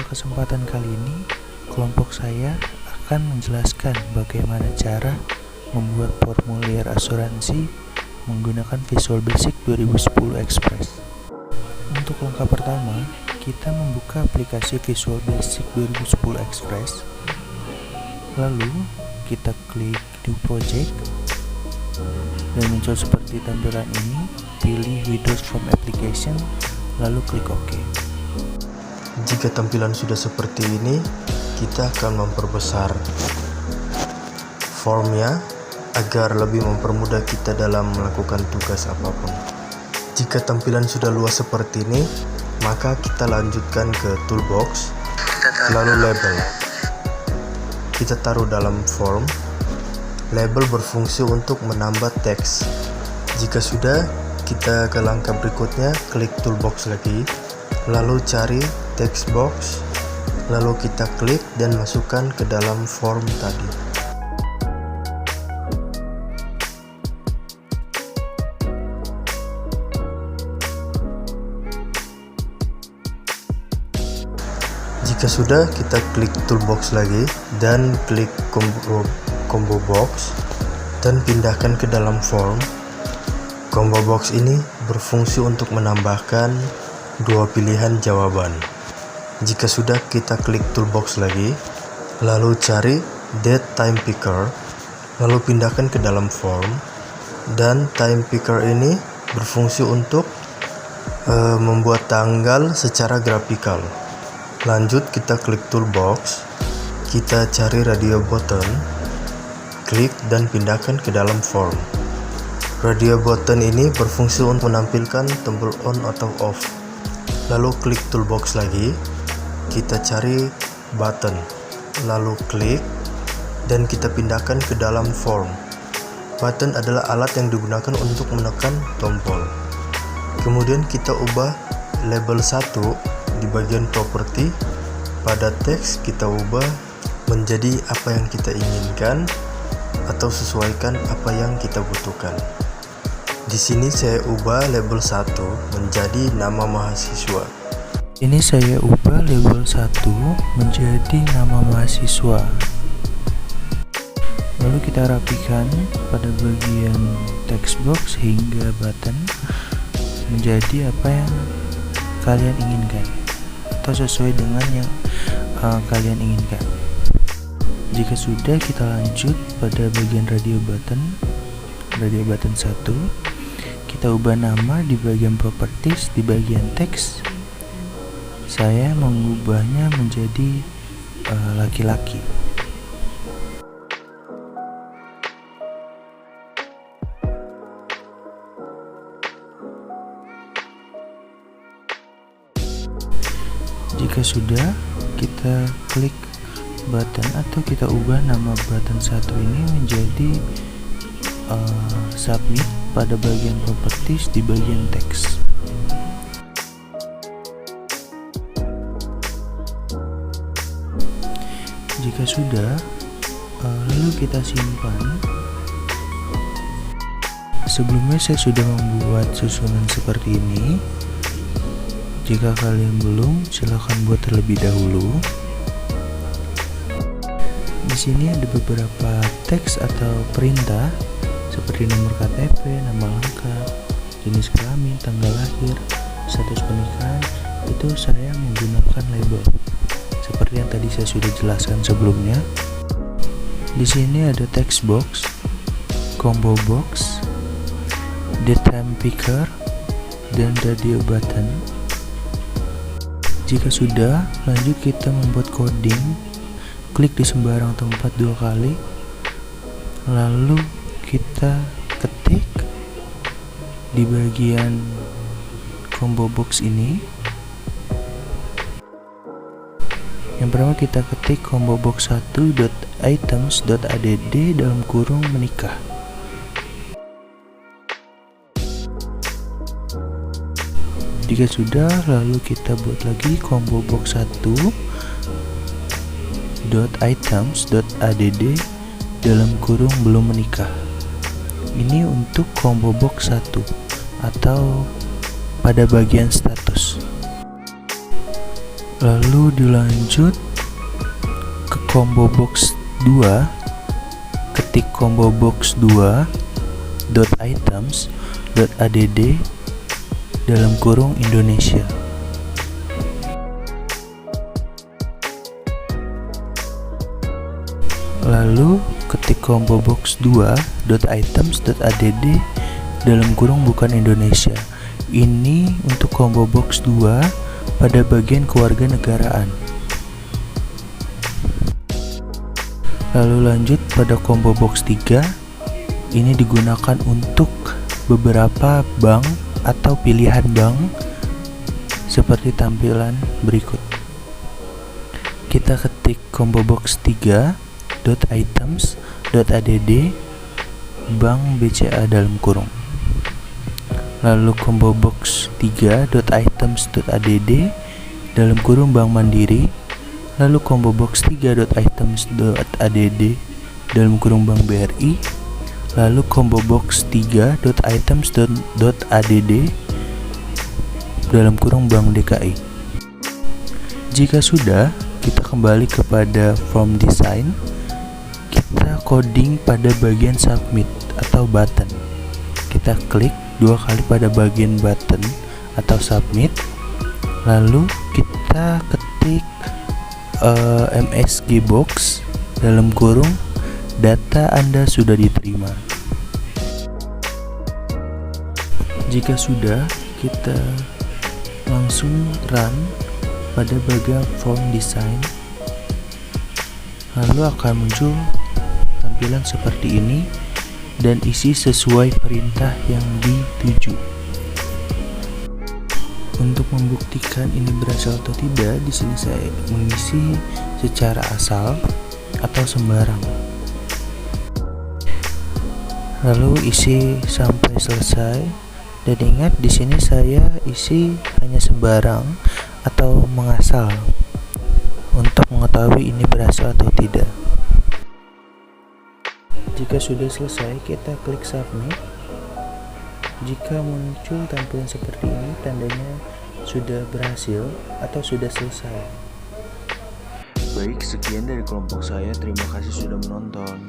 kesempatan kali ini, kelompok saya akan menjelaskan bagaimana cara membuat formulir asuransi menggunakan Visual Basic 2010 Express. Untuk langkah pertama, kita membuka aplikasi Visual Basic 2010 Express. Lalu, kita klik New Project dan muncul seperti tampilan ini. Pilih Windows Form Application, lalu klik OK. Jika tampilan sudah seperti ini, kita akan memperbesar formnya agar lebih mempermudah kita dalam melakukan tugas apapun. Jika tampilan sudah luas seperti ini, maka kita lanjutkan ke toolbox, lalu label. Kita taruh dalam form. Label berfungsi untuk menambah teks. Jika sudah, kita ke langkah berikutnya, klik toolbox lagi, lalu cari text box, lalu kita klik dan masukkan ke dalam form tadi. Jika sudah, kita klik toolbox lagi dan klik combo box dan pindahkan ke dalam form. Combo box ini berfungsi untuk menambahkan dua pilihan jawaban. Jika sudah, kita klik toolbox lagi, lalu cari date time picker, lalu pindahkan ke dalam form. Dan time picker ini berfungsi untuk membuat tanggal secara grafikal. Lanjut, kita klik toolbox, kita cari radio button, klik dan pindahkan ke dalam form. Radio button ini berfungsi untuk menampilkan tombol on atau off. Lalu klik toolbox lagi, kita cari button, lalu klik dan kita pindahkan ke dalam form. Button adalah alat yang digunakan untuk menekan tombol. Kemudian kita ubah label 1 di bagian properti. Pada teks kita ubah menjadi apa yang kita inginkan atau sesuaikan apa yang kita butuhkan. Di sini saya ubah label 1 menjadi nama mahasiswa. Ini saya ubah label 1 menjadi nama mahasiswa. Lalu kita rapikan pada bagian text box hingga button menjadi apa yang kalian inginkan atau sesuai dengan yang kalian inginkan. Jika sudah, kita lanjut pada bagian radio button 1. Kita ubah nama di bagian properties, di bagian teks. Saya mengubahnya menjadi laki-laki. Jika sudah, kita klik button atau kita ubah nama button 1 ini menjadi submit pada bagian properties di bagian teks. Jika sudah, lalu kita simpan. Sebelumnya saya sudah membuat susunan seperti ini. Jika kalian belum, silahkan buat terlebih dahulu. Di sini ada beberapa teks atau perintah seperti nomor KTP, nama lengkap, jenis kelamin, tanggal lahir, status pernikahan. Itu saya menggunakan label seperti yang tadi saya sudah jelaskan sebelumnya. Di sini ada text box, combo box, date time picker, dan radio button. Jika sudah, lanjut kita membuat coding. Klik di sembarang tempat 2 kali, lalu kita ketik di bagian combo box ini. Yang pertama kita ketik combo box 1.items.add dalam kurung menikah. Jika sudah, lalu kita buat lagi combo box 1.items.add dalam kurung belum menikah. Ini untuk combo box 1 atau pada bagian status. Lalu dilanjut ke combo box 2, ketik combo box 2 .items.add dalam kurung Indonesia. Lalu ketik combo box 2.items.add dalam kurung bukan Indonesia. Ini untuk combo box 2 pada bagian kewarganegaraan. Lalu lanjut pada combo box 3. Ini digunakan untuk beberapa bank atau pilihan bank seperti tampilan berikut. Kita ketik combo box 3.items.add bank BCA dalam kurung. Lalu combo box 3.items.add dalam kurung Bank Mandiri. Lalu combo box 3.items.add dalam kurung Bank BRI. Lalu combo box 3.items.add dalam kurung Bank DKI. Jika sudah, kita kembali kepada form design. Kita coding pada bagian submit atau button. Kita klik 2 kali pada bagian button atau submit, lalu kita ketik MSG box dalam kurung data Anda sudah diterima. Jika sudah, kita langsung run pada bagian form design, lalu akan muncul tampilan seperti ini dan isi sesuai perintah yang dituju. Untuk membuktikan ini berasal atau tidak, di sini saya mengisi secara asal atau sembarang. Lalu isi sampai selesai, dan ingat di sini saya isi hanya sembarang atau mengasal untuk mengetahui ini berasal atau tidak. Jika sudah selesai, kita klik submit. Jika muncul tampilan seperti ini, tandanya sudah berhasil atau sudah selesai. Baik, sekian dari kelompok saya. Terima kasih sudah menonton.